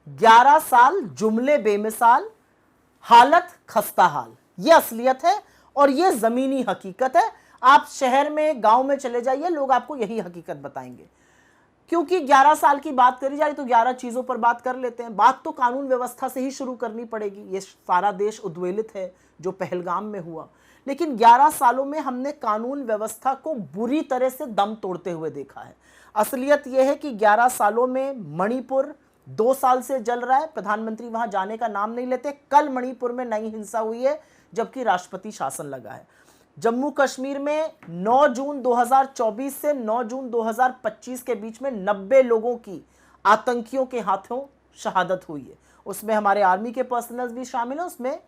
11 साल जुमले बेमिसाल, हालत खस्ता हाल, ये असलियत है और ये जमीनी हकीकत है। आप शहर में गांव में चले जाइए, लोग आपको यही हकीकत बताएंगे। क्योंकि 11 साल की बात करी जाए तो 11 चीजों पर बात कर लेते हैं। बात तो कानून व्यवस्था से ही शुरू करनी पड़ेगी। ये सारा देश उद्वेलित है जो पहलगाम में हुआ, लेकिन 11 सालों में हमने कानून व्यवस्था को बुरी तरह से दम तोड़ते हुए देखा है। असलियत यह है कि 11 सालों में मणिपुर 2 साल से जल रहा है, प्रधानमंत्री वहां जाने का नाम नहीं लेते। कल मणिपुर में नई हिंसा हुई है जबकि राष्ट्रपति शासन लगा है। जम्मू कश्मीर में 9 जून 2024 से 9 जून 2025 के बीच में 90 लोगों की आतंकियों के हाथों शहादत हुई है। उसमें हमारे आर्मी के पर्सनल भी शामिल हैं, उसमें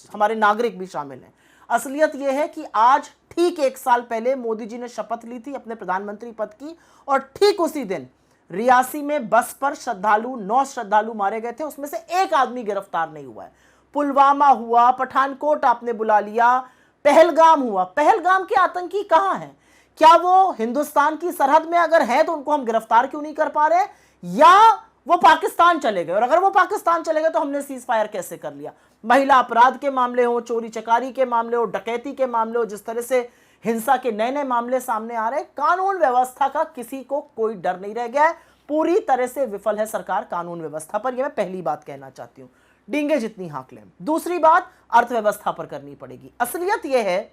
हमारे नागरिक भी शामिल हैं। असलियत यह है कि आज ठीक 1 साल पहले मोदी जी ने शपथ ली थी अपने प्रधानमंत्री पद की, और ठीक उसी दिन रियासी में बस पर 9 श्रद्धालु मारे गए थे, उसमें से एक आदमी गिरफ्तार नहीं हुआ है। पुलवामा हुआ, पठानकोट आपने बुला लिया, पहलगाम हुआ। पहलगाम के आतंकी कहां हैं? क्या वो हिंदुस्तान की सरहद में अगर हैं तो उनको हम गिरफ्तार क्यों नहीं कर पा रहे, या वो पाकिस्तान चले गए? और अगर वो पाकिस्तान चले गए तो हमने सीज फायर कैसे कर लिया? महिला अपराध के मामले हो, चोरी चकारी के मामले हो, डकैती के मामले हो, जिस तरह से हिंसा के नए नए मामले सामने आ रहे, कानून व्यवस्था का किसी को कोई डर नहीं रह गया है। पूरी तरह से विफल है सरकार कानून व्यवस्था पर। यह मैं पहली बात कहना चाहती हूं, डींगे जितनी हाँक लें। दूसरी बात अर्थव्यवस्था पर करनी पड़ेगी। असलियत यह है,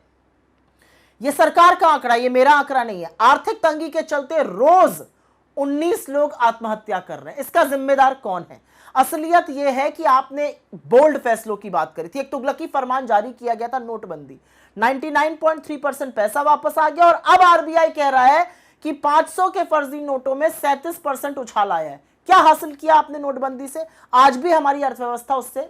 यह सरकार का आंकड़ा, यह मेरा आंकड़ा नहीं है, आर्थिक तंगी के चलते रोज 19 लोग आत्महत्या कर रहे हैं। इसका जिम्मेदार कौन है? असलियत यह है कि आपने बोल्ड फैसलों की बात करी थी। एक तुगलकी फरमान जारी किया गया था, नोटबंदी, 99.3% पैसा वापस आ गया, और अब आरबीआई कह रहा है कि 500 के फर्जी नोटों में 37% उछाल आया है। क्या हासिल किया आपने नोटबंदी से? आज भी हमारी अर्थव्यवस्था उससे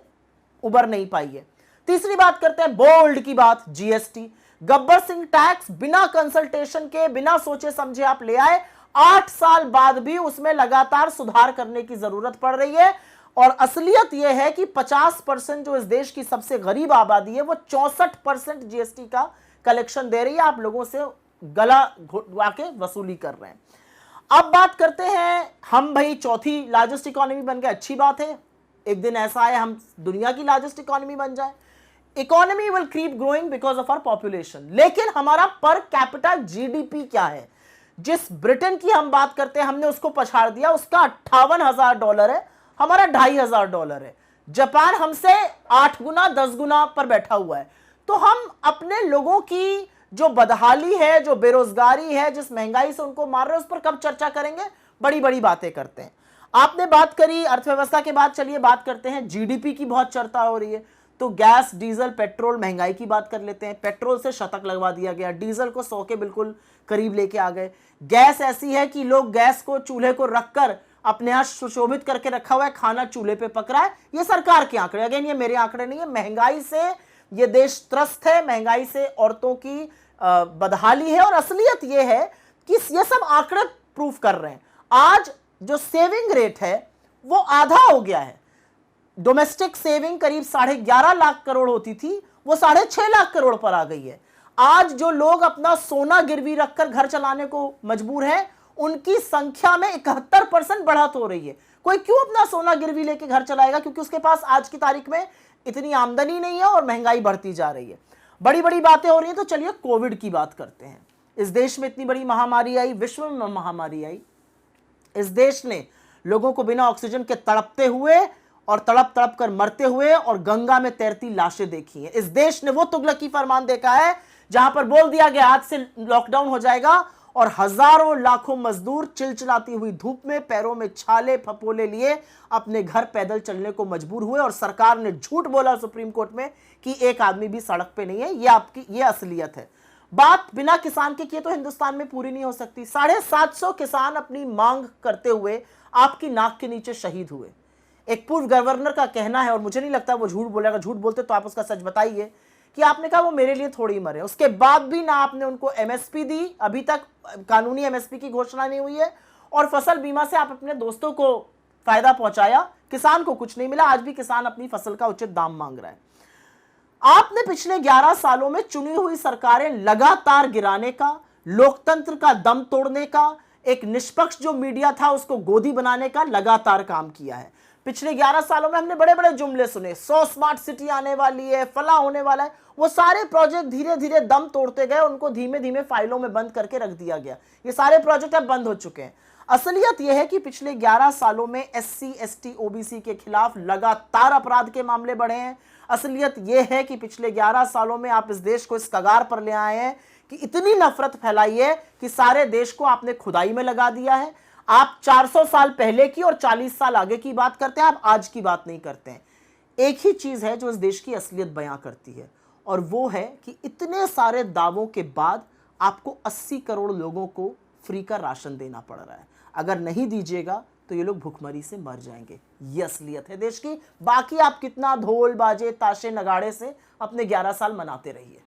उबर नहीं पाई है। तीसरी बात करते हैं बोल्ड की बात, जीएसटी। गब्बर सिंह टैक्स बिना कंसल्टेशन के, बिना सोचे समझे आप ले आए। 8 साल बाद भी उसमें लगातार सुधार करने की जरूरत पड़ रही है। और असलियत यह है कि 50% जो इस देश की सबसे गरीब आबादी है वो 64% जीएसटी का कलेक्शन दे रही है। आप लोगों से गला घुटवा के वसूली कर रहे हैं। अब बात करते हैं, हम भाई चौथी लार्जेस्ट इकोनॉमी बन गए, अच्छी बात है। एक दिन ऐसा है हम दुनिया की लार्जेस्ट इकोनॉमी बन जाए। Economy will keep growing because of our population, लेकिन हमारा पर कैपिटा जीडीपी क्या है? जिस ब्रिटेन की हम बात करते हैं हमने उसको पछाड़ दिया, उसका $58,000 है, हमारा $2,500 है। जापान हमसे 8 गुना 10 गुना पर बैठा हुआ है। तो हम अपने लोगों की जो बदहाली है, जो बेरोजगारी है, जिस महंगाई से उनको मार रहे हैं, उस पर कब चर्चा करेंगे? बड़ी बड़ी बातें करते हैं। आपने बात करी अर्थव्यवस्था के बाद, चलिए बात करते हैं जीडीपी की। बहुत चर्चा हो रही है तो गैस, डीजल, पेट्रोल, महंगाई की बात कर लेते हैं। पेट्रोल से शतक लगवा दिया गया, डीजल को 100 के बिल्कुल करीब लेके आ गए। गैस ऐसी है कि लोग गैस को, चूल्हे को रखकर अपने यहां सुशोभित करके रखा हुआ है, खाना चूल्हे पे पक रहा है। ये सरकार के आंकड़े, अगेन ये मेरे आंकड़े नहीं है। महंगाई से ये देश त्रस्त है, महंगाई से औरतों की बदहाली है। और असलियत ये है कि ये सब आंकड़े प्रूफ कर रहे हैं। आज जो सेविंग रेट है वो आधा हो गया है। डोमेस्टिक सेविंग करीब 11.5 लाख करोड़ होती थी, वो 6.5 लाख करोड़ पर आ गई है। आज जो लोग अपना सोना गिरवी रखकर घर चलाने को मजबूर हैं, उनकी संख्या में 71% बढ़त हो रही है। कोई क्यों अपना सोना गिरवी लेके घर चलाएगा? क्योंकि उसके पास आज की तारीख में इतनी आमदनी नहीं है और महंगाई बढ़ती जा रही है। बड़ी बड़ी बातें हो रही हैं। तो चलिए कोविड की बात करते हैं। इस देश में इतनी बड़ी महामारी आई, विश्व में महामारी आई। इस देश ने लोगों को बिना ऑक्सीजन के तड़पते हुए और तड़प तड़प कर मरते हुए और गंगा में तैरती लाशें देखी हैं। इस देश ने वो तुगलकी फरमान देखा है जहां पर बोल दिया गया आज से लॉकडाउन हो जाएगा, और हजारों लाखों मजदूर चिलचिलाती हुई धूप में पैरों में छाले फपोले लिए अपने घर पैदल चलने को मजबूर हुए। और सरकार ने झूठ बोला सुप्रीम कोर्ट में कि एक आदमी भी सड़क पे नहीं है। ये असलियत है। बात बिना किसान के किए तो हिंदुस्तान में पूरी नहीं हो सकती। 750 किसान अपनी मांग करते हुए आपकी नाक के नीचे शहीद हुए। एक पूर्व गवर्नर का कहना है, और मुझे नहीं लगता वो झूठ बोलेगा, झूठ बोलते तो आप उसका सच बताइए, कि आपने कहा वो मेरे लिए थोड़ी मरे। उसके बाद भी ना आपने उनको एमएसपी दी, अभी तक कानूनी एमएसपी की घोषणा नहीं हुई है, और फसल बीमा से आप अपने दोस्तों को फायदा पहुंचाया, किसान को कुछ नहीं मिला। आज भी किसान अपनी फसल का उचित दाम मांग रहा है। आपने पिछले 11 सालों में चुनी हुई सरकारें लगातार गिराने का, लोकतंत्र का दम तोड़ने का, एक निष्पक्ष जो मीडिया था उसको गोदी बनाने का लगातार काम किया है। पिछले 11 सालों में हमने बड़े बड़े जुमले सुने, 100 स्मार्ट सिटी आने वाली है, फला होने वाला है। वो सारे प्रोजेक्ट धीरे धीरे दम तोड़ते गए, उनको धीमे धीमे फाइलों में बंद करके रख दिया गया। ये सारे प्रोजेक्ट अब बंद हो चुके हैं। असलियत यह है कि पिछले 11 सालों में SC, ST, OBC के खिलाफ लगातार अपराध के मामले बढ़े हैं। असलियत यह है कि पिछले 11 सालों में आप इस देश को इस कगार पर ले आए हैं कि इतनी नफरत फैलाई है कि सारे देश को आपने खुदाई में लगा दिया है। आप 400 साल पहले की और 40 साल आगे की बात करते हैं, आप आज की बात नहीं करते हैं। एक ही चीज है जो इस देश की असलियत बयां करती है, और वो है कि इतने सारे दावों के बाद आपको 80 करोड़ लोगों को फ्री का राशन देना पड़ रहा है। अगर नहीं दीजिएगा तो ये लोग भुखमरी से मर जाएंगे। ये असलियत है देश की। बाकी आप कितना ढोल बाजे ताशे नगाड़े से अपने 11 साल मनाते रहिए।